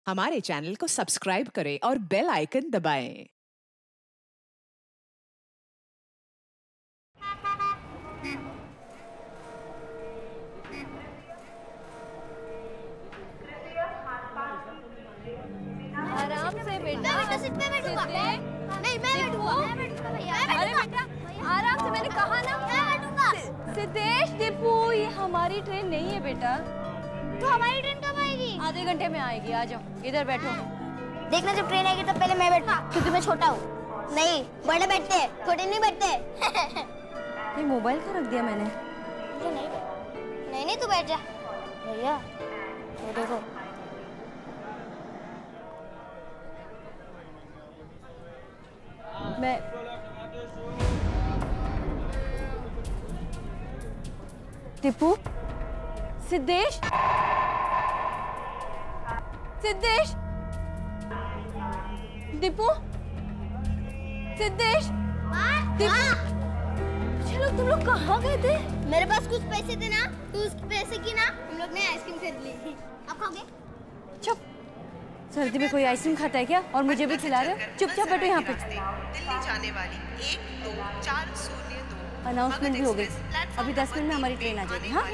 हमारे चैनल को सब्सक्राइब करें और बेल आइकन दबाएं। आराम से बेटा। मैं सीट पे बैठूंगा। नहीं मैं बैठूंगा भैया। अरे बेटा आराम से, मैंने कहा ना। मैं बैठूंगा। सिद्धेश दीपू, ये हमारी ट्रेन नहीं है बेटा। तो हमारी ट्रेन कब आएगी? आधे घंटे में आएगी। आ जाओ, इधर बैठो। देखना जब ट्रेन आएगी तब पहले मैं बैठूंगा, क्योंकि मैं छोटा हूँ। नहीं, बड़े बैठते हैं, छोटे नहीं बैठते। ये मोबाइल कहाँ रख दिया मैंने? नहीं नहीं, तू बैठ जा भैया। ये देखो मैं दीपू, सिद्धेश, सिद्धेश, दीपू, सिद्धेश, दीपू। चलो, तुम लोग कहाँ गए थे? मेरे पास कुछ पैसे थे ना, तो उस पैसे की ना हम लोग ने आइसक्रीम खरीद ली थी। आप खाओगे? चुप। सर्दी में कोई आइसक्रीम खाता है क्या? और मुझे भी खिला रहे हो? चुपचाप बैठो यहाँ पे। दिल्ली जाने वाली 12402 अनाउंसमेंट भी हो गई। अभी 10 मिनट में हमारी ट्रेन आ जाएगी। हाँ,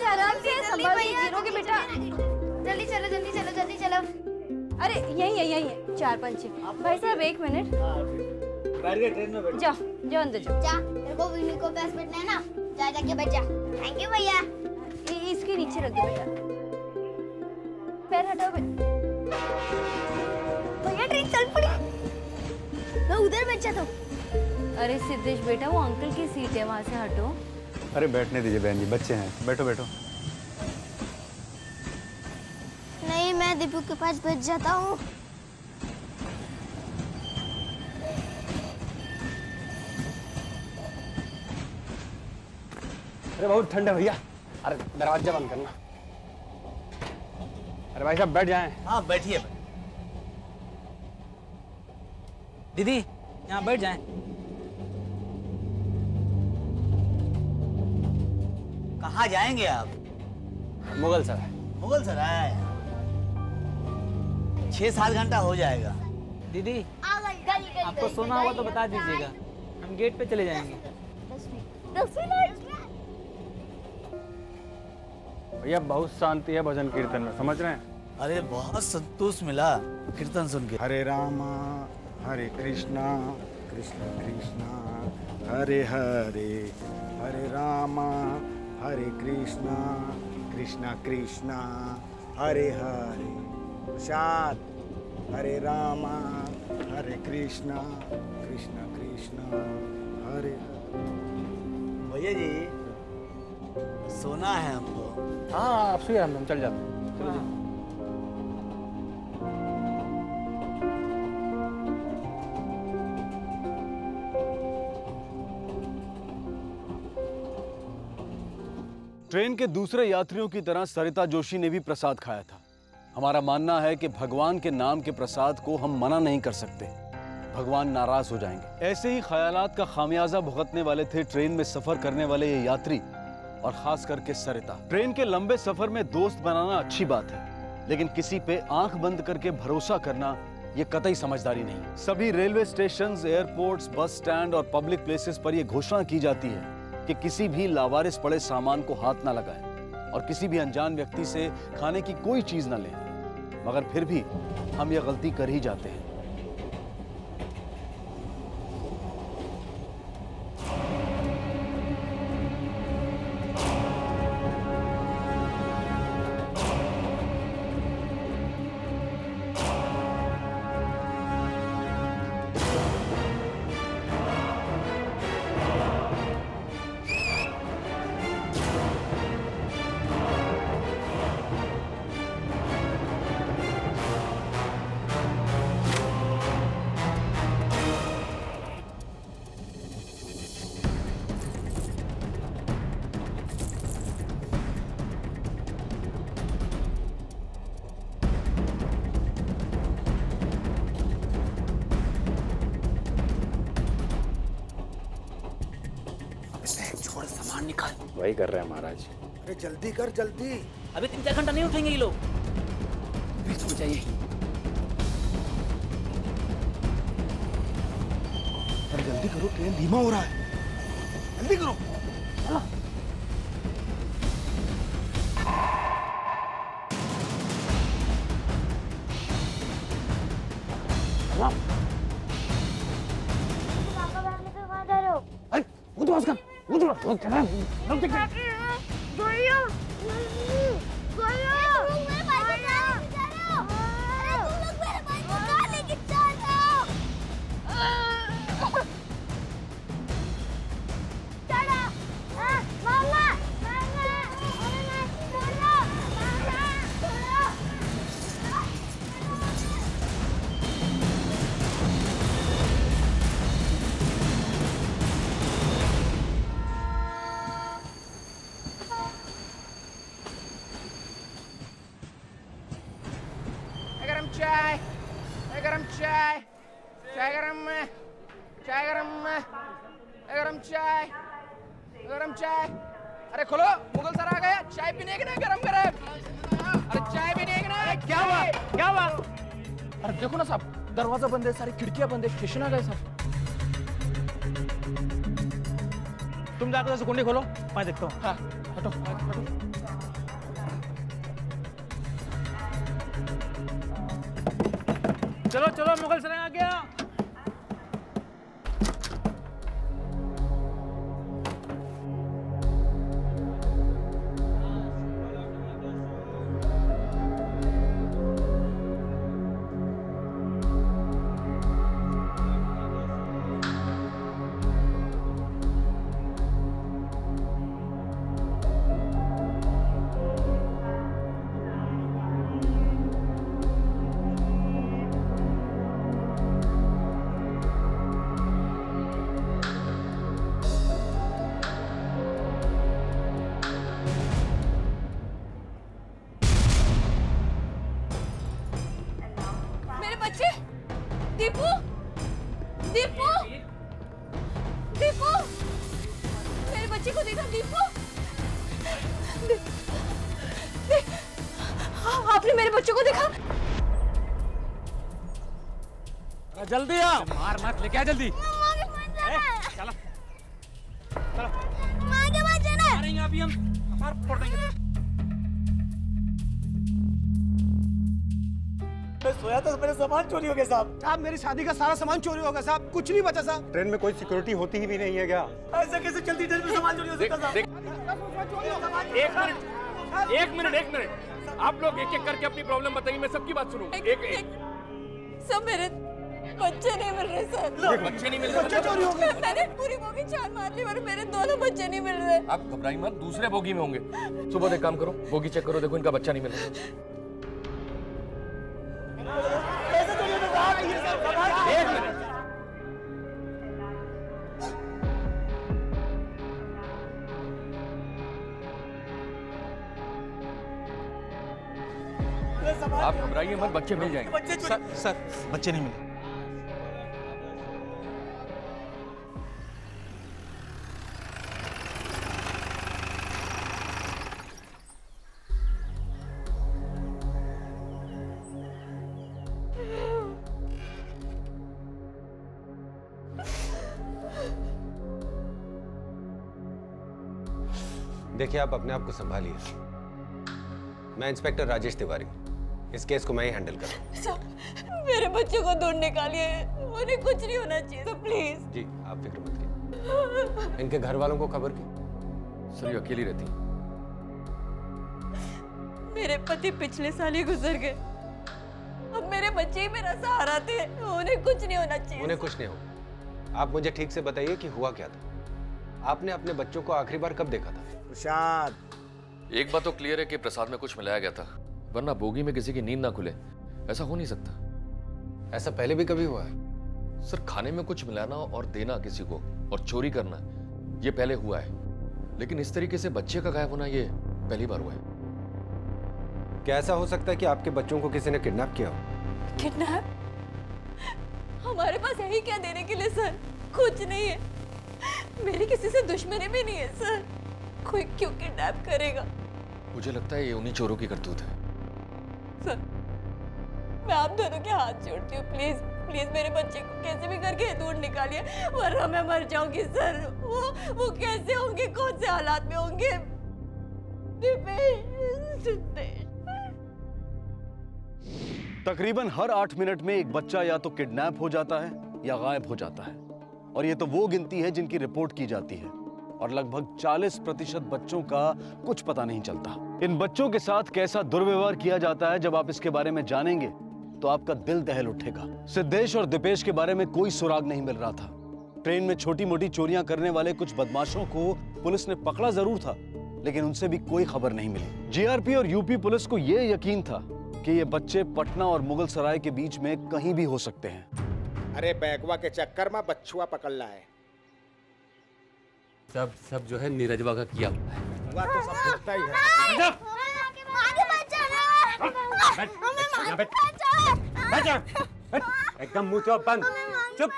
आराम से संभाल के गिरोगे बेटा। जल्दी चलो जल्दी चलो जल्दी चलो। अरे यही है 4-5 भाई साहब, 1 मिनट। ट्रेन में बैठ जाओ जाओ, अंदर जाओ। जा, तेरे को विनी को पास बैठना है ना, जा जाके बैठ जा। थैंक यू भैया। इसके नीचे रख दो बेटा। पैर हटाओ भैया, ट्रेन चल पड़ी। मैं उधर बैठ जाता हूँ। अरे सिद्धेश बेटा, वो अंकल की सीट है, वहाँ से हटो। अरे बैठने दीजिए बहन जी, बच्चे हैं। बैठो बैठो। नहीं, मैं दीपू के पास बैठ जाता हूँ। अरे बहुत ठंड है भैया। अरे दरवाजा बंद करना। अरे भाई साहब बैठ जाएं। हाँ बैठिए। दीदी यहाँ बैठ जाएं। कहाँ जाएंगे आप? मुगल सराय। मुगल सराय 6-7 घंटा हो जाएगा। दीदी आपको सोना होगा तो बता दीजिएगा, हम गेट पे चले जाएंगे। 10 मिनट। भैया बहुत शांति है भजन कीर्तन में, समझ रहे हैं? अरे बहुत संतोष मिला कीर्तन सुन के। हरे रामा हरे कृष्णा कृष्ण कृष्णा हरे हरे, हरे रामा हरे कृष्णा कृष्णा कृष्णा हरे हरे। प्रसाद। हरे रामा हरे कृष्णा कृष्णा कृष्णा हरे हरे। भैया जी सोना है हमको। हाँ आप सुइए, हम चल जाते हैं। चलो जी। ट्रेन के दूसरे यात्रियों की तरह सरिता जोशी ने भी प्रसाद खाया था। हमारा मानना है कि भगवान के नाम के प्रसाद को हम मना नहीं कर सकते, भगवान नाराज हो जाएंगे। ऐसे ही ख्यालात का खामियाजा भुगतने वाले थे ट्रेन में सफर करने वाले ये यात्री, और खास करके सरिता। ट्रेन के लंबे सफर में दोस्त बनाना अच्छी बात है, लेकिन किसी पे आंख बंद करके भरोसा करना ये कतई समझदारी नहीं। सभी railway station, airports, bus stand और पब्लिक प्लेसेस पर यह घोषणा की जाती है कि किसी भी लावारिस पड़े सामान को हाथ ना लगाएं और किसी भी अनजान व्यक्ति से खाने की कोई चीज ना लें, मगर फिर भी हम यह गलती कर ही जाते हैं। छोड़ सामान निकाल। वही कर रहे हैं महाराज। अरे जल्दी कर जल्दी। अभी 3-4 घंटा नहीं उठेंगे ये लोग। प्लीज उठ जाइए। अरे जल्दी करो, ट्रेन धीमा हो रहा है, जल्दी करो। गरम चाय। अरे खोलो, मुगल सर आ गया। चाय पीने की ना, गरम गरम। अरे चाय पीने की ना। क्या हुआ? क्या हुआ? अरे देखो ना साहब, दरवाजा बंद है, सारी खिड़कियां बंद है, स्टेशन आ गए साहब। तुम जाकर से कुंडी खोलो, मैं देखता हूँ। हाँ, हटो हटो। चलो चलो, मुगल सराय आ गया। दीपू, दीपू, दीपू, मेरे बच्चे को देखा? दीपू, आपने मेरे बच्चों को देखा? जल्दी आ। मार मत, लेके आ जल्दी। चलो चलो, माँ के पास जाना है। मारेंगे अभी हम, मार फोड़ देंगे। मैं सोया था, मेरे सामान चोरी हो गया साहब। साहब मेरी शादी का सारा सामान चोरी हो गया साहब, कुछ नहीं बचा साहब। ट्रेन में कोई सिक्योरिटी होती ही भी नहीं है क्या? ऐसा कैसे चलती ट्रेन में सामान चोरी हो सकता साहब? एक मिनट, आप लोग एक एक करके अपनी प्रॉब्लम बताइए, मैं सबकी बात सुनूं। एक सब मेरे बच्चे नहीं मिल रहे सर। बच्चे नहीं मिल रहे? बच्चे चोरी हो गए। मैंने पूरी बोगी छान मार ली पर मेरे दोनों बच्चे नहीं मिल रहे। आप घबराइए मत, दूसरे बोगी में होंगे। सुबह एक काम करो, बोगी चेक करो, देखो इनका बच्चा नहीं मिल रहा। एक मिनट, आप घबराइए मत, बच्चे मिल जाएंगे। सर बच्चे नहीं मिले। देखिए, आप अपने आप को संभालिए। मैं इंस्पेक्टर राजेश तिवारी, इस केस को मैं ही हैंडल कर रहा हूँ। मेरे बच्चे को दूर निकालिए, उन्हें कुछ नहीं होना चाहिए तो प्लीज। जी आप फिक्र मत कीजिए। इनके घर वालों को खबर की? सर ये अकेली रहती। मेरे पति पिछले साल ही गुजर गए, अब मेरे बच्चे ही मेरा सहारा थे, उन्हें कुछ नहीं होना चाहिए। उन्हें कुछ नहीं होगा। आप मुझे ठीक से बताइए कि हुआ क्या था। आपने अपने बच्चों को आखिरी बार कब देखा था? प्रसाद, एक बात तो क्लियर है कि प्रसाद में कुछ मिलाया गया था, वरना बोगी में किसी की नींद ना खुले, ऐसा हो नहीं सकता। ऐसा पहले भी कभी हुआ है? सर खाने में कुछ मिलाना और देना किसी को और चोरी करना, ये पहले हुआ है, लेकिन इस तरीके से बच्चे का गायब होना ये पहली बार हुआ है। क्या ऐसा हो सकता है कि आपके बच्चों को किसी ने किडनैप किया हो? किडनैप? हमारे पास यही क्या देने के लिए सर, कुछ नहीं है। मेरी किसी से दुश्मनी भी नहीं है सर। कोई क्यों किडनैप करेगा? मुझे लगता है ये उन्हीं चोरों की करतूत है। सर मैं आप दोनों के हाथ जोड़ती हूँ, प्लीज प्लीज मेरे बच्चे को कैसे भी करके दूर निकालिए, वरना मैं मर जाऊंगी सर। वो कैसे होंगे, कौन से हालात में होंगे? तकरीबन हर 8 मिनट में एक बच्चा या तो किडनैप हो जाता है या गायब हो जाता है, और ये तो वो गिनती है जिनकी रिपोर्ट की जाती है, और लगभग 40% बच्चों का कुछ पता नहीं चलता। इन बच्चों के साथ कैसा दुर्व्यवहार किया जाता है, जब आप इसके बारे में जानेंगे तो आपका दिल दहल उठेगा। सिद्धेश और दीपेश के बारे में कोई सुराग नहीं मिल रहा था। ट्रेन में छोटी मोटी चोरियां करने वाले कुछ बदमाशों को पुलिस ने पकड़ा जरूर था, लेकिन उनसे भी कोई खबर नहीं मिली। जीआरपी और यूपी पुलिस को यह यकीन था कि ये बच्चे पटना और मुगल सराय के बीच में कहीं भी हो सकते हैं। अरे बैगवा के चक्कर में बच्चुआ पकड़ ला है। सब जो है नीरजवा का किया हुआ है। हुआ तो सब होता ही है। एकदम मुंह चुप बंद, चुप।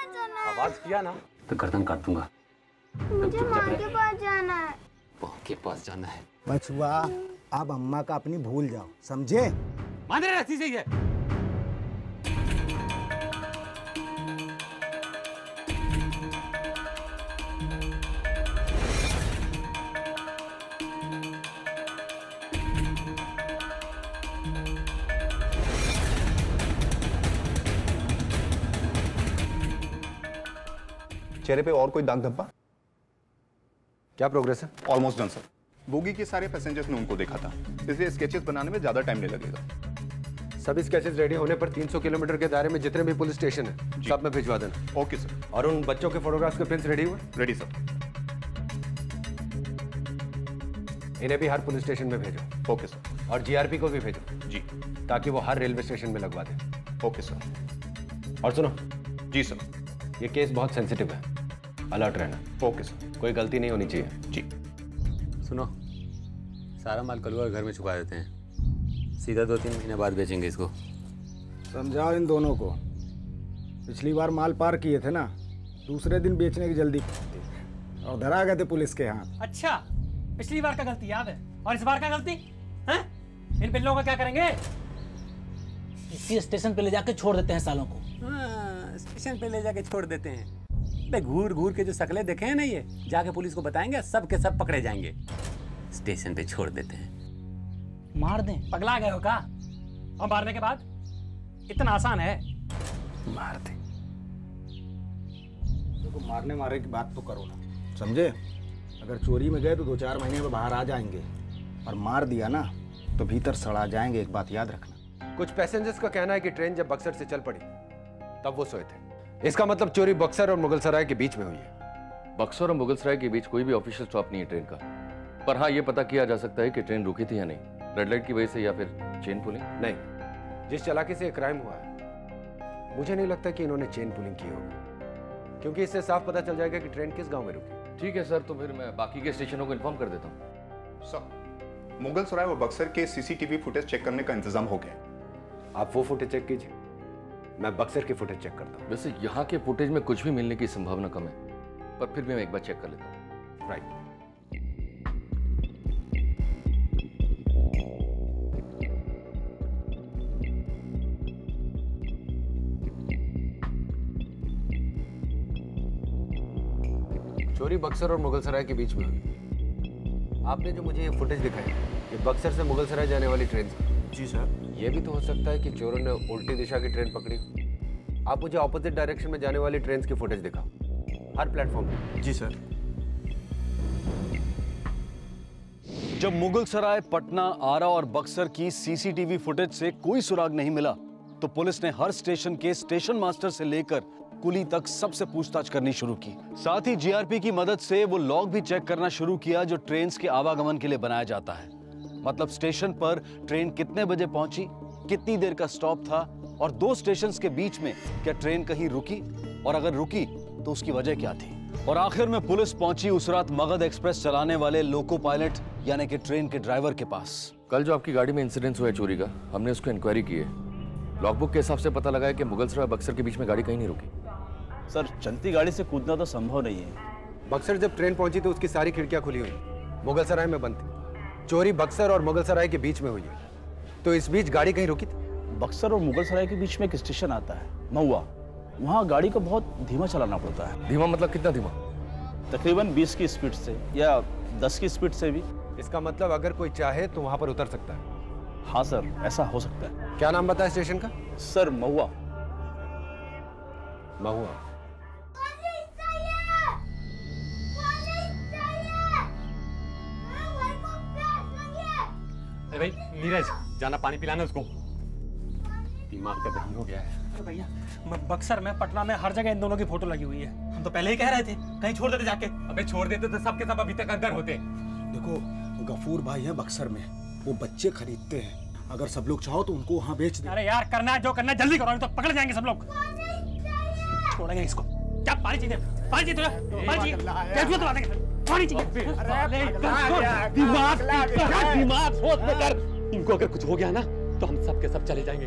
आवाज किया ना तो गर्दन काट दूंगा। मुझे माँ के पास जाना है। माँ के पास जाना है? बचुआ आप अम्मा का अपनी भूल जाओ, समझे? मान रहे ऐसी सही है। चेहरे पे और कोई दाग धब्बा? क्या प्रोग्रेस है? Almost done sir. बोगी के सारे पैसेंजर्स ने उनको देखा था, इसलिए स्केचेस बनाने में ज्यादा टाइम नहीं लगेगा। सभी स्केचेस रेडी होने पर 300 किलोमीटर के दायरे में जितने भी पुलिस स्टेशन है सब में भिजवा देना। Okay sir. और उन बच्चों के फोटोग्राफ्स के प्रिंट्स रेडी हुए? Ready sir. इन्हें भी हर पुलिस स्टेशन में भेजो। Okay sir. और जीआरपी को भी भेजो जी, ताकि वो हर रेलवे स्टेशन में लगवा दे। Okay sir. और सुनो। जी सर। ये केस बहुत सेंसिटिव है, अलर्ट रहना। Okay sir. कोई गलती नहीं होनी चाहिए। जी। सुनो, सारा माल कलुआ घर में छुपा देते हैं, सीधा 2-3 महीने बाद बेचेंगे इसको। समझाओ इन दोनों को। पिछली बार माल पार किए थे ना, दूसरे दिन बेचने की जल्दी थी और धरा गए थे पुलिस के हाथ। अच्छा, पिछली बार का गलती याद है और इस बार का गलती हैं? इन बिल्लों का क्या करेंगे? इसी स्टेशन पे ले जाके छोड़ देते हैं सालों को। हाँ, स्टेशन पे ले जाके छोड़ देते हैं। बे घूर घूर के जो शकलें देखे हैं ना, ये जाके पुलिस को बताएंगे, सब के सब पकड़े जाएंगे। स्टेशन पे छोड़ देते हैं। मार दें? पगला गए हो का? और मारने के बाद इतना आसान है? मार दे। देखो, मारने मारे की बात तो करो ना, समझे? अगर चोरी में गए तो 2-4 महीने में बाहर आ जाएंगे, और मार दिया ना तो भीतर सड़ा जाएंगे। एक बात याद रखना। कुछ पैसेंजर्स का कहना है कि ट्रेन जब बक्सर से चल पड़ी तब वो सोए थे। इसका मतलब चोरी बक्सर और मुगल सराय के बीच में हुई है। बक्सर और मुगल सराय के बीच कोई भी ऑफिशियल स्टॉप नहीं है ट्रेन का, पर हाँ ये पता किया जा सकता है कि ट्रेन रुकी थी या नहीं, रेड लाइट की वजह से या फिर चेन पुलिंग। नहीं, जिस चालाकी से क्राइम हुआ है मुझे नहीं लगता कि इन्होंने चेन पुलिंग की होगी, क्योंकि इससे साफ पता चल जाएगा कि ट्रेन किस गांव में रुकी। ठीक है सर, तो फिर मैं बाकी के स्टेशनों को इन्फॉर्म कर देता हूँ। सर, मुगल सराय और बक्सर के सीसीटीवी फुटेज चेक करने का इंतजाम हो गया। आप वो फुटेज चेक कीजिए, मैं बक्सर की फुटेज चेक करता हूँ। वैसे यहाँ के फुटेज में कुछ भी मिलने की संभावना कम है, पर फिर भी मैं एक बार चेक कर लेता हूँ। राइट। चोरी बक्सर और मुगल सराय के बीच में हुई। आपने जो मुझे ये फुटेज दिखाई, ये बक्सर से मुगल सराय जाने वाली ट्रेन से। जी सर। ये भी तो हो सकता है कि चोरों ने उल्टी दिशा की ट्रेन पकड़ी। आप मुझे ऑपोजिट डायरेक्शन में जाने वाली ट्रेन की फुटेज दिखाओ, हर प्लेटफॉर्म पे। जी सर। जब मुगल सराय, पटना, आरा और बक्सर की सीसीटीवी फुटेज से कोई सुराग नहीं मिला, तो पुलिस ने हर स्टेशन के स्टेशन मास्टर से लेकर कुली तक सबसे पूछताछ करनी शुरू की। साथ ही जीआरपी की मदद से वो लॉग भी चेक करना शुरू किया जो ट्रेन के आवागमन के लिए बनाया जाता है। मतलब स्टेशन पर ट्रेन कितने बजे पहुंची, कितनी देर का स्टॉप था, और 2 स्टेशन के बीच में क्या ट्रेन कहीं रुकी, और अगर रुकी तो उसकी वजह क्या थी। और आखिर में पुलिस पहुंची उस रात मगध एक्सप्रेस चलाने वाले लोको पायलट यानी कि ट्रेन के ड्राइवर के पास। कल जो आपकी गाड़ी में इंसिडेंस हुआ है चोरी का, हमने उसको इंक्वायरी की है। लॉगबुक के हिसाब से पता लगा है कि मुगल सराय बक्सर के बीच में गाड़ी कहीं नहीं रुकी। सर, चलती गाड़ी से कूदना तो संभव नहीं है, बक्सर जब ट्रेन पहुंची तो उसकी सारी खिड़कियां खुली हुई, मुगल सराय में बंद थी। चोरी बक्सर और मुगल सराय के बीच में हुई है, तो इस बीच गाड़ी कहीं रुकी थी? बक्सर और मुगल सराय के बीच में एक स्टेशन आता है महुआ, वहाँ गाड़ी को बहुत धीमा चलाना पड़ता है। धीमा मतलब कितना धीमा? तकरीबन 20 की स्पीड से या 10 की स्पीड से भी। इसका मतलब अगर कोई चाहे तो वहां पर उतर सकता है? हाँ सर, ऐसा हो सकता है। क्या नाम बताया स्टेशन का? सर महुआ। महुआ। अरे भाई नीरज, जाना पानी पिलाना उसको, दिमाग का दही हो गया है। अरे भैया, बक्सर में, पटना में, हर जगह इन दोनों की फोटो लगी हुई है। हम तो पहले ही कह रहे थे कहीं छोड़ देते जाके। अबे छोड़ देते तो सबके सब अभी तक अंदर होते। देखो गफूर भाई है बक्सर में, वो बच्चे खरीदते हैं, अगर सब लोग चाहो तो उनको वहाँ बेच दे। अरे यार करना है जो करना है जल्दी करो, नहीं तो पकड़ जाएंगे सब लोग। छोड़ेंगे इसको। क्या पानी चाहिए? पानी चाहिए तुझे? पानी चाहिए? कैसे तो देंगे? पानी चाहिए? दिमाग सोच में कर। इनको अगर कुछ हो गया ना तो हम सब के सब चले जाएंगे।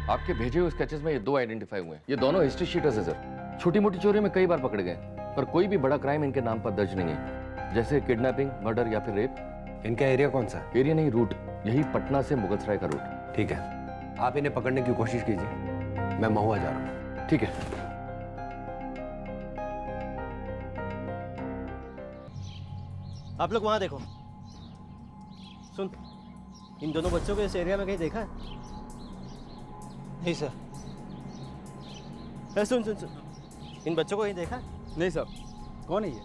आपके भेजे हुए स्केचेस में ये 2 आइडेंटिफाई हुए हैं। ये दोनों हिस्ट्री शीटर्स है सर। छोटी मोटी चोरी में कई बार पकड़े गए, पर कोई भी बड़ा क्राइम इनके नाम पर दर्ज नहीं है, जैसे किडनैपिंग, मर्डर या फिर रेप। इनका एरिया कौन सा? एरिया नहीं, रूट। यही पटना से मुगलसराय का रूट। ठीक है, आप इन्हें पकड़ने की कोशिश कीजिए, मैं महुआ जा रहा हूँ। ठीक है। आप लोग वहां देखो। सुन, इन दोनों बच्चों को इस एरिया में कहीं देखा है? नहीं सर। सुन सुन सुन, इन बच्चों को कहीं देखा है? नहीं सर। कौन है ये?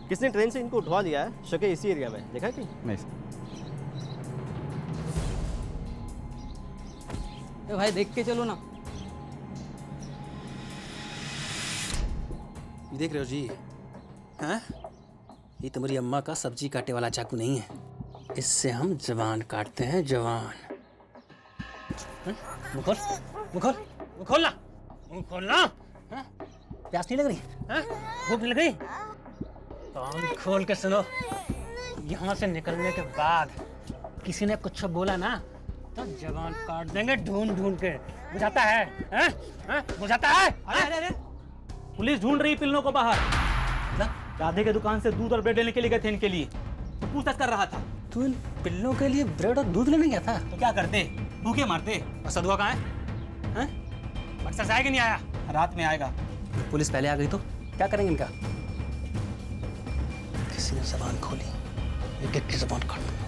किसने ट्रेन से इनको उठवा लिया है? शके इसी एरिया में देखा है कि नहीं सर। भाई देख के चलो ना। देख रहे हो जी, हैं? ये तुम्हारी अम्मा का सब्जी काटे वाला चाकू नहीं है, इससे हम जवान काटते हैं, जवान। मुंह खोल, मुंह खोल, मुंह खोलना, मुंह खोलना। प्यास नहीं लग रही? भूख नहीं लग रही? कान खोल के सुनो, यहाँ से निकलने के बाद किसी ने कुछ बोला ना तो जवान काट देंगे ढूंढ ढूंढ के। बुझाता है? बुझाता है? अरे अरे पुलिस ढूंढ रही पिल्लों को बाहर। राधे के दुकान से दूध और ब्रेड लेने के लिए गए थे इनके लिए, तो पूछताछ कर रहा था। तू इन पिल्लों के लिए ब्रेड और दूध लेने गया था? तो क्या करते, भूखे मारते। और सदुआ कहाँ है? बक्सर से आया कि नहीं आया? रात में आएगा। पुलिस पहले आ गई तो क्या करेंगे इनका? किसी ने जबान खोली, एक एक की जबान काट दूंगा।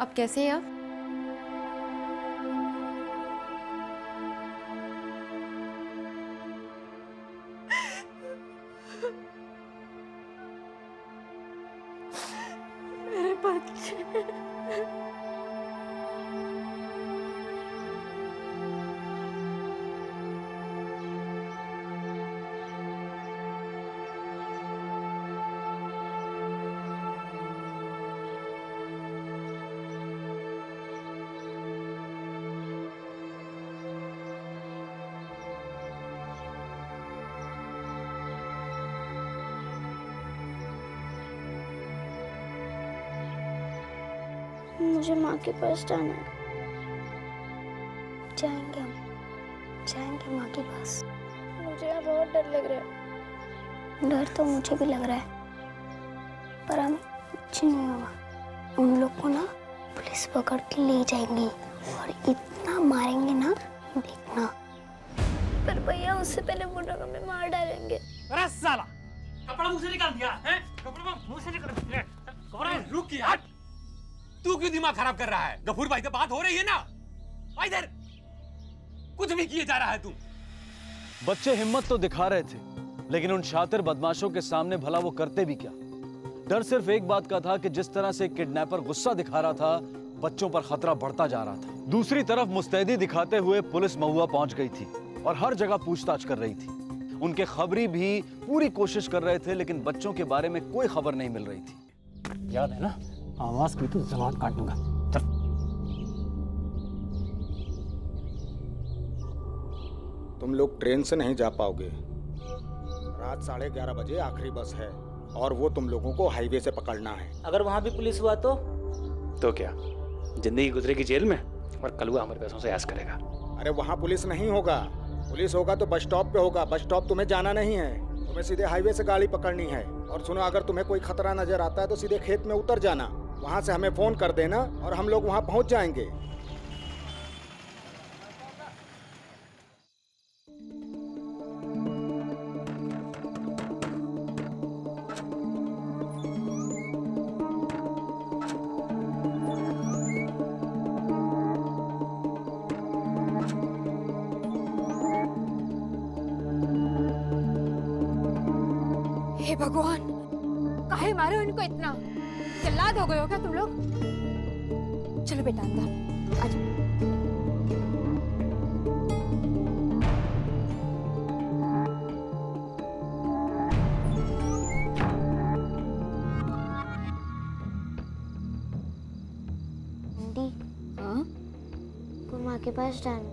अब कैसे है आप? मेरे बच्चे। मुझे माँ के पास जाना है। जाएंगे हम, जाएंगे माँ के पास। मुझे यहाँ बहुत डर लग रहा है। डर तो मुझे भी लग रहा है, पर हमें कुछ नहीं होगा। उन लोग को ना पुलिस पकड़ के ले जाएंगी और इतना मारेंगे ना, देखना। पर भैया उससे पहले वो लोग हमें मार डालेंगे। अरे साला, कपड़ा मुंह से निकाल दिया है? कपड़ा मुंह से निकाल दिया। कौन है? रुक यार, तू क्यों दिमाग खराब कर रहा है? गफूर भाई से बात हो रही है ना, इधर कुछ भी किए जा रहा है तू। बच्चे हिम्मत तो दिखा रहे थे, लेकिन उन शातिर बदमाशों के सामने भला वो करते भी क्या? डर सिर्फ एक बात का था कि जिस तरह से किडनैपर गुस्सा दिखा रहा था, बच्चों पर खतरा बढ़ता जा रहा था। दूसरी तरफ मुस्तैदी दिखाते हुए पुलिस महुआ पहुंच गई थी और हर जगह पूछताछ कर रही थी। उनके खबरी भी पूरी कोशिश कर रहे थे, लेकिन बच्चों के बारे में कोई खबर नहीं मिल रही थी। याद है ना, आवाज की तो जबान काट दूंगा। चल। तुम लोग ट्रेन से नहीं जा पाओगे, रात 11:30 बजे आखिरी बस है और वो तुम लोगों को हाईवे से पकड़ना है। अगर वहाँ भी पुलिस हुआ तो क्या जिंदगी गुजरेगी जेल में और कलुआ हमारे पैसों से ऐश करेगा? अरे वहाँ पुलिस नहीं होगा। पुलिस होगा तो बस स्टॉप पे होगा। बस स्टॉप तुम्हें जाना नहीं है, तुम्हें सीधे हाईवे से गाड़ी पकड़नी है। और सुनो, अगर तुम्हें कोई खतरा नजर आता है तो सीधे खेत में उतर जाना, वहाँ से हमें फोन कर देना और हम लोग वहाँ पहुँच जाएंगे। हे भगवान, काहे मारे हो इनको इतना? जल्लाद हो गए हो क्या तुम लोग? चलो बेटा अंदर आ जाओ। आंटी, हाँ को माँ के पास जाना।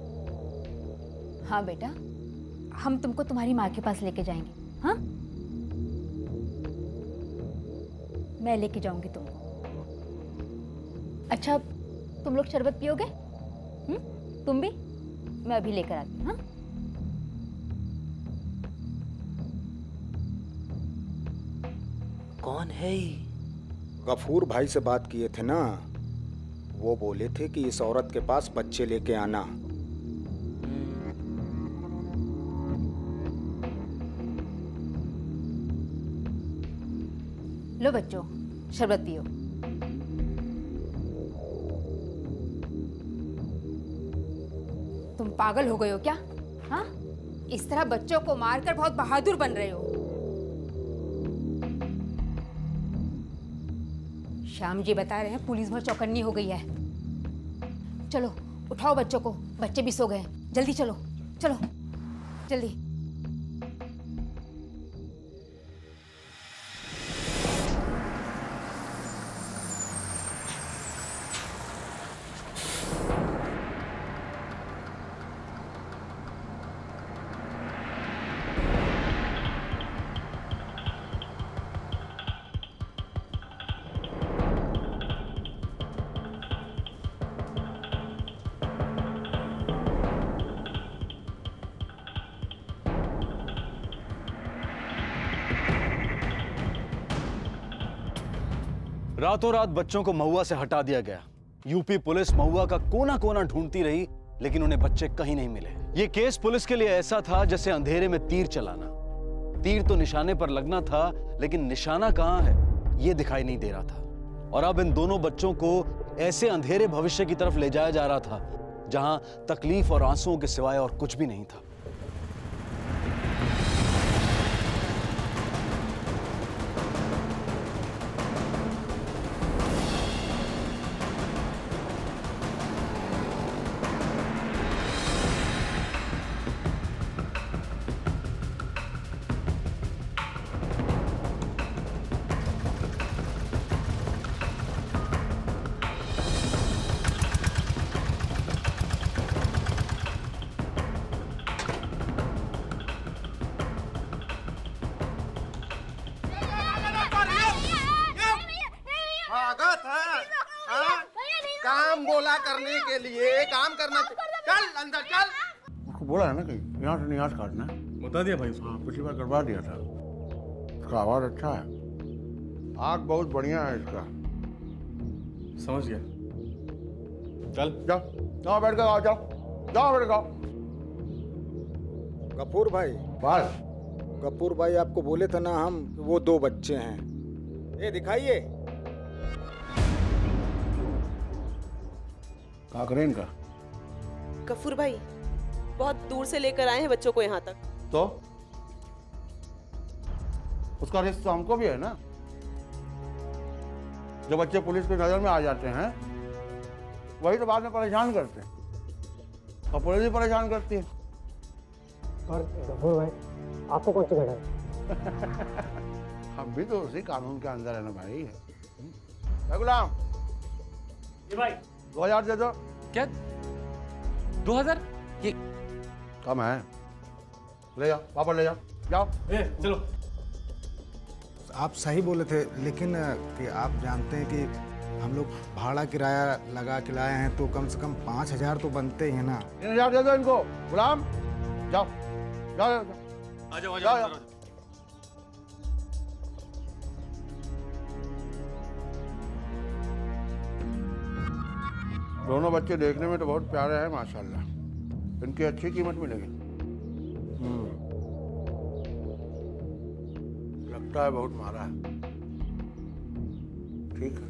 हाँ बेटा, हम तुमको तुम्हारी माँ के पास लेके जाएंगे। हाँ, मैं लेके जाऊंगी तुमको। अच्छा, तुम लोग शरबत पियोगे? तुम भी? मैं अभी लेकर आती हूँ। हाँ, कौन है ये? गफूर भाई से बात किए थे ना, वो बोले थे कि इस औरत के पास बच्चे लेके आना। लो बच्चों, शरबत पियो। तुम पागल हो गए हो क्या? हाँ, इस तरह बच्चों को मारकर बहुत बहादुर बन रहे हो। श्याम जी बता रहे हैं पुलिस बहुत चौकन्नी हो गई है। चलो उठाओ बच्चों को, बच्चे भी सो गए हैं। जल्दी चलो, चलो जल्दी। रातों रात बच्चों को महुआ से हटा दिया गया। यूपी पुलिस महुआ का कोना कोना ढूंढती रही, लेकिन उन्हें बच्चे कहीं नहीं मिले। ये केस पुलिस के लिए ऐसा था जैसे अंधेरे में तीर चलाना। तीर तो निशाने पर लगना था, लेकिन निशाना कहाँ है ये दिखाई नहीं दे रहा था। और अब इन दोनों बच्चों को ऐसे अंधेरे भविष्य की तरफ ले जाया जा रहा था जहां तकलीफ और आंसुओं के सिवाय और कुछ भी नहीं था। काम बोला करने के लिए काम करना। चल अंदर चल। उसको बोला है ना कि यहाँ से नियाज काटना है। बता दिया भाई उसको। हाँ, पिछली बार करवा दिया था। उसका आवाज अच्छा है, आग बहुत बढ़िया है इसका। समझ गया। चल जाओ जाओ बैठ जाओ, जाओ जाओ बैठ जाओ। गफूर भाई, बस गफूर भाई आपको बोले थे ना हम, वो 2 बच्चे हैं। ये दिखाइए। क्या करें इनका? गफूर भाई बहुत दूर से लेकर आए हैं बच्चों को यहाँ तक। तो उसका रिस्क तो हमको भी है ना। जो बच्चे पुलिस की नजर में आ जाते हैं वही तो बाद में परेशान करते हैं और पुलिस भी परेशान करती है। और गफूर भाई, आपको कौन सी घड़ा है? हम भी तो उसी कानून के अंदर है ना भाई। गुलाम, ये भाई 2000 दे दो। क्या 2000? ये कम है, ले जाओ वापस ले जाओ। जाओ। चलो। आप सही बोले थे, लेकिन कि आप जानते हैं कि हम लोग भाड़ा किराया लगा के लाए हैं तो कम से कम 5,000 तो बनते ही हैं ना। 3,000 दे दो इनको। गुलाम जाओ जाओ जाओ। आ जाओ, आ जाओ, जाओ। जाओ। दोनों बच्चे देखने में तो बहुत प्यारे हैं माशाल्लाह, इनकी अच्छी कीमत मिलेगी। लगता है बहुत मारा है। ठीक है,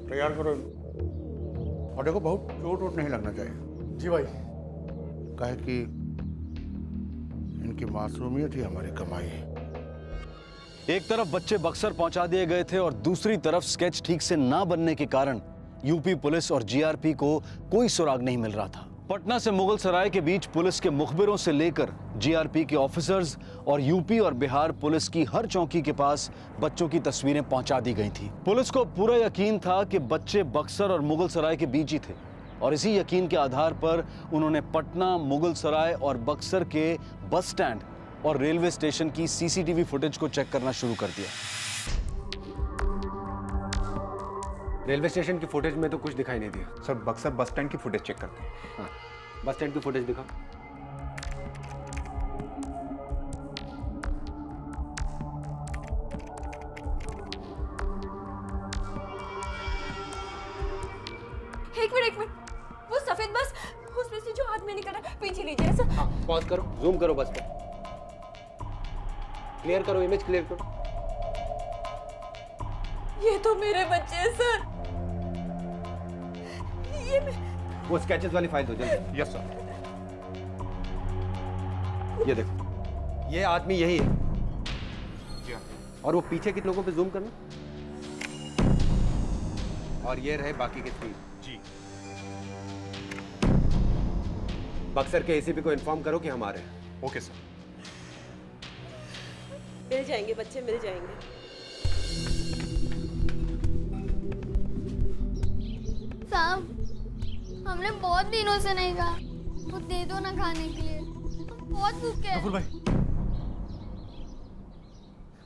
तैयार करो इनको। और देखो बहुत चोट वोट नहीं लगना चाहिए। जी भाई। कहे कि इनकी मासूमियत ही हमारी कमाई है। एक तरफ बच्चे बक्सर पहुंचा दिए गए थे और दूसरी तरफ स्केच ठीक से ना बनने के कारण यूपी पुलिस और जीआरपी को कोई सुराग नहीं मिल रहा था। पटना से मुगल सराय के बीच पुलिस के मुखबिरों से लेकर जीआरपी के ऑफिसर्स और यूपी और बिहार पुलिस की हर चौकी के पास बच्चों की तस्वीरें पहुंचा दी गई थी। पुलिस को पूरा यकीन था कि बच्चे बक्सर और मुगल सराय के बीच ही थे और इसी यकीन के आधार पर उन्होंने पटना, मुगल सराय और बक्सर के बस स्टैंड और रेलवे स्टेशन की सीसीटीवी फुटेज को चेक करना शुरू कर दिया। रेलवे स्टेशन की फुटेज में तो कुछ दिखाई नहीं दिया। सर बक्सर बस स्टैंड की फुटेज चेक करते हैं। हाँ, बस स्टैंड की फुटेज दिखाओ। एक मिनट, वो सफेद बस, उसमें से जो आदमी निकल रहा है, पीछे लीजिए सर। हाँ, पॉज करो, जूम करो बस पे, क्लियर करो, इमेज क्लियर करो। ये तो मेरे बच्चे हैं सर। ये वो स्केचेस वाली फाइल दो जल्दी। Yes sir. ये देखो, ये आदमी यही है। और वो पीछे के लोगों पे जूम करना। और ये रहे बाकी के 3। जी। बक्सर के एसीपी को इन्फॉर्म करो कि हम आ रहे हैं। Okay sir. मिल जाएंगे बच्चे, मिल जाएंगे। साहब, हमने बहुत दिनों से नहीं कहा, वो दे दो ना खाने के लिए, बहुत भूखे हैं। गफूर भाई,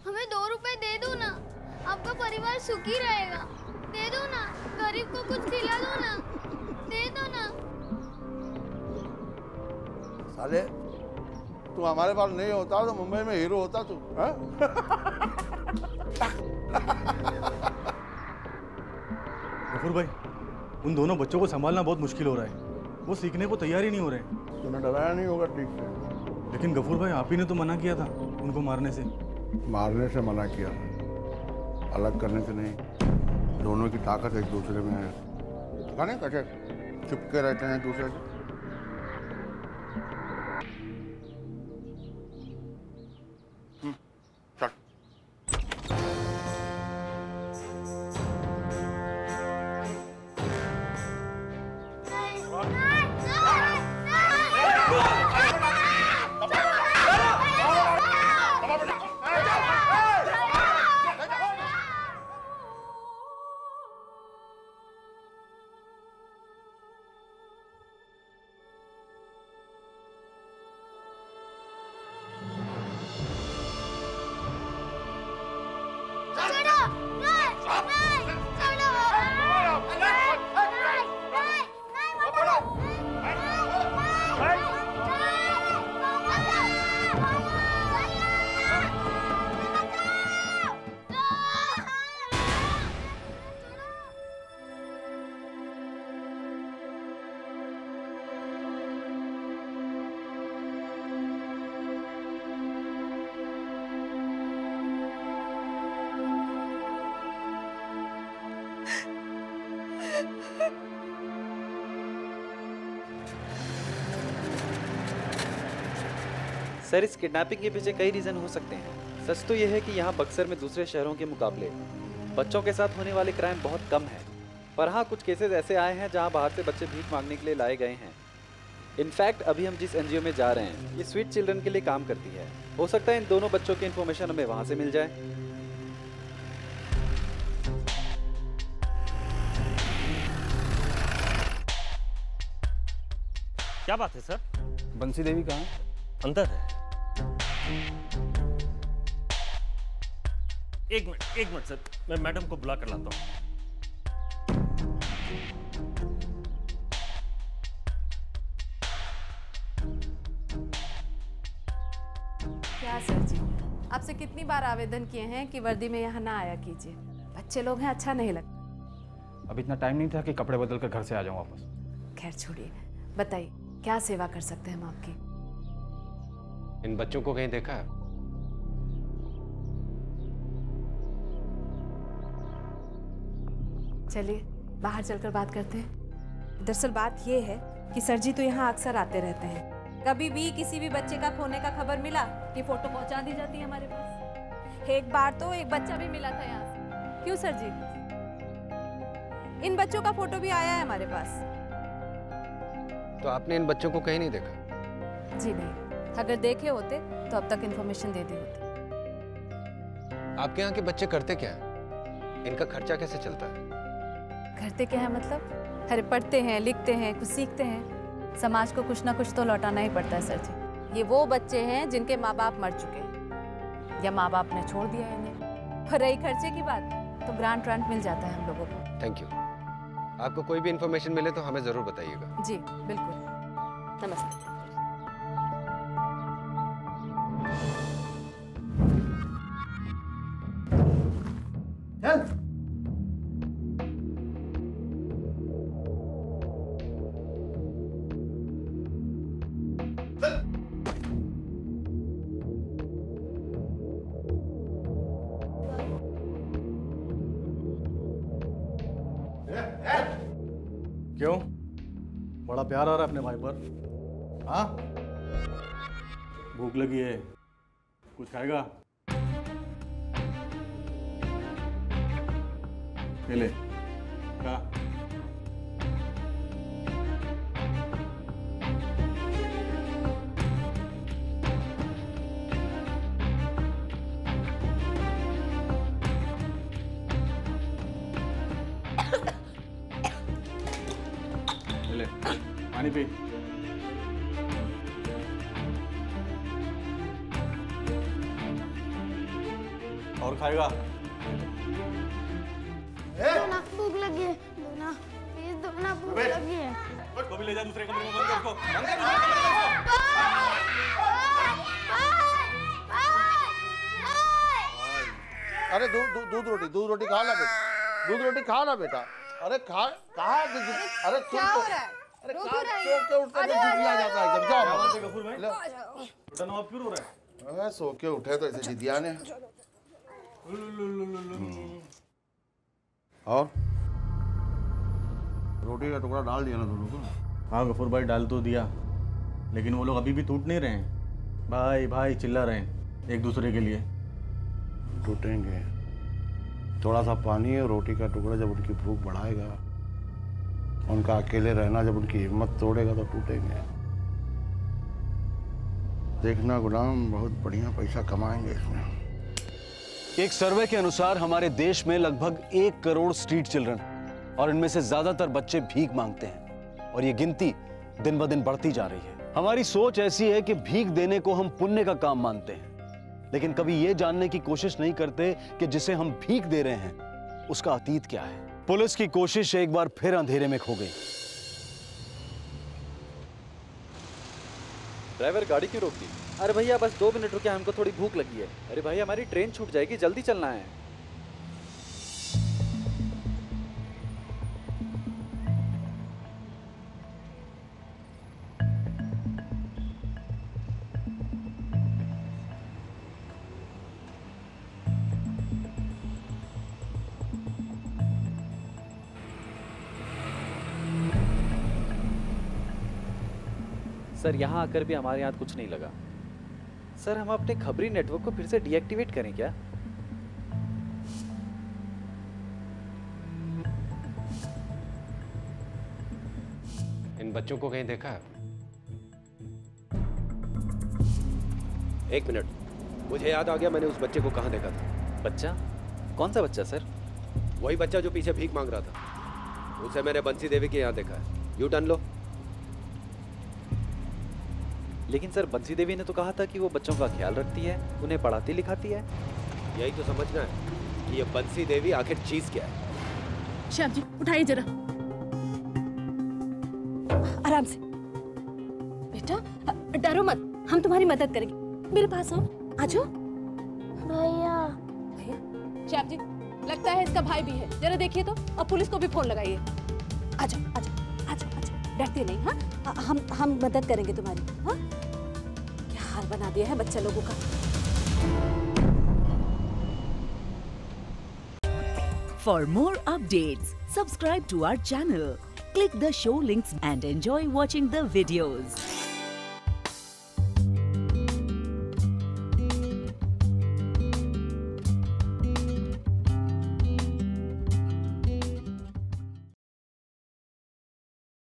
हमें 2 रुपए दे दो ना, आपका परिवार सुखी रहेगा। दे दो ना, गरीब को कुछ खिला दो ना, दे दो ना। साले तू हमारे पास नहीं होता तो मुंबई में हीरो होता तू। गफूर भाई, उन दोनों बच्चों को संभालना बहुत मुश्किल हो रहा है। वो सीखने को तैयार ही नहीं हो रहे। तूने डराया नहीं होगा ठीक से। लेकिन गफूर भाई, आप ही ने तो मना किया था उनको मारने से। मारने से मना किया, अलग करने से नहीं। दोनों की ताकत एक दूसरे में है। नहीं कैसे चिपके रहते हैं एक दूसरे से। सर, इस किडनैपिंग के पीछे कई रीजन हो सकते हैं। सच तो यह है कि यहाँ बक्सर में दूसरे शहरों के मुकाबले बच्चों के साथ होने वाले क्राइम बहुत कम है। पर हाँ, कुछ केसेस ऐसे आए हैं जहाँ बाहर से बच्चे भीख मांगने के लिए लाए गए हैं। इनफैक्ट अभी हम जिस एनजीओ में जा रहे हैं, ये स्वीट चिल्ड्रन के लिए काम करती है। हो सकता है इन दोनों बच्चों की इन्फॉर्मेशन हमें वहाँ से मिल जाए। क्या बात है सर? बंसी देवी कहाँ है? अंदर है। एक मिनट सर, मैं मैडम को बुला कर लाता हूँ। क्या सर जी, आपसे कितनी बार आवेदन किए हैं कि वर्दी में यहाँ ना आया कीजिए। बच्चे लोग हैं, अच्छा नहीं लगता। अब इतना टाइम नहीं था कि कपड़े बदल कर घर से आ जाऊं वापस। खैर छोड़िए, बताइए क्या सेवा कर सकते हैं हम आपकी? इन बच्चों को कहीं देखा है? चलिए बाहर चलकर बात करते हैं। दरअसल बात ये है कि सर जी तो यहाँ अक्सर आते रहते हैं। कभी भी किसी भी बच्चे का खोने का खबर मिला कि फोटो पहुंचा दी जाती है हमारे पास। एक बार तो एक बच्चा भी मिला था यहाँ से। क्यों सर जी? इन बच्चों का फोटो भी आया है हमारे पास। तो आपने इन बच्चों को कहीं नहीं देखा? जी नहीं, अगर देखे होते तो अब तक इन्फॉर्मेशन दे दी होती। आपके यहाँ के बच्चे करते क्या है? इनका खर्चा कैसे चलता है? करते क्या है मतलब? अरे पढ़ते हैं, लिखते हैं, कुछ सीखते हैं। समाज को कुछ ना कुछ तो लौटाना ही पड़ता है सर जी। ये वो बच्चे हैं जिनके माँ बाप मर चुके हैं या माँ बाप ने छोड़ दिया है इन्हें। और रही खर्चे की बात, तो ग्रांट व्रांट मिल जाता है हम लोगों को। Thank you. आपको कोई भी इंफॉर्मेशन मिले तो हमें जरूर बताइएगा। जी बिल्कुल। नमस्ते। क्यों? बड़ा प्यार आ रहा है अपने भाई पर? हाँ? भूख लगी है, कुछ खाएगा? ले खा। पानी पी। और खाएगा? दोना भूख लगी है। दोना प्लीज, दोना भूख लगी है। को भी ले जा दूसरे कमरे में, बंद कर उसको। अरे दूध रोटी खा ना बेटा, दूध रोटी खा ना बेटा। अरे कहाँ अरे क्या हो रहा है? अरे सो के उठते तो जिदिया जाता है एकदम। जाओ गफूर भाई, बेटा नवाब क्यों रो रहा है? सो के उठे तो ऐसे जिदिया ने। और रोटी का टुकड़ा डाल दिया ना दोनों को? हाँ गफूर भाई डाल तो दिया, लेकिन वो लोग अभी भी टूट नहीं रहे हैं। भाई भाई चिल्ला रहे हैं एक दूसरे के लिए। टूटेंगे। थोड़ा सा पानी और रोटी का टुकड़ा जब उनकी भूख बढ़ाएगा, उनका अकेले रहना जब उनकी हिम्मत तोड़ेगा तो टूटेंगे। देखना गुलाम, बहुत बढ़िया पैसा कमाएंगे इसमें। एक सर्वे के अनुसार हमारे देश में लगभग 1 करोड़ स्ट्रीट चिल्ड्रन और इनमें से ज्यादातर बच्चे भीख मांगते हैं और ये गिनती दिन ब दिन बढ़ती जा रही है। हमारी सोच ऐसी है कि भीख देने को हम पुण्य का काम मानते हैं, लेकिन कभी ये जानने की कोशिश नहीं करते कि जिसे हम भीख दे रहे हैं उसका अतीत क्या है। पुलिस की कोशिश एक बार फिर अंधेरे में खो गई। ड्राइवर गाड़ी क्यों रोक दी? अरे भैया बस 2 मिनट रुके, हमको थोड़ी भूख लगी है। अरे भाई हमारी ट्रेन छूट जाएगी, जल्दी चलना है। सर यहाँ आकर भी हमारे यहाँ कुछ नहीं लगा। सर हम अपने खबरी नेटवर्क को फिर से डीएक्टिवेट करें क्या? इन बच्चों को कहीं देखा है? एक मिनट, मुझे याद आ गया, मैंने उस बच्चे को कहाँ देखा था। बच्चा? कौन सा बच्चा सर? वही बच्चा जो पीछे भीख मांग रहा था। उसे मैंने बंसी देवी के यहाँ देखा है। यू टर्न लो। लेकिन सर बंसी देवी ने तो कहा था कि वो बच्चों का ख्याल रखती है, उन्हें पढ़ाती लिखाती है। यही तो समझना है कि ये बंसी देवी आखिर चीज क्या है। श्याम जी उठाइए जरा, आराम से। बेटा डरो मत, हम तुम्हारी मदद करेंगे। मेरे पास आओ, आ जाओ। भैया श्याम जी, लगता है इसका भाई भी है, जरा देखिए तो, और पुलिस को भी फोन लगाइए। आ जाओ आ जाओ आ जाओ आ जाओ, डरते नहीं। हाँ हम मदद करेंगे तुम्हारी। हाँ क्या हाल बना दिया है बच्चा लोगों का। For more updates, subscribe to our channel, click the show links and enjoy watching the videos.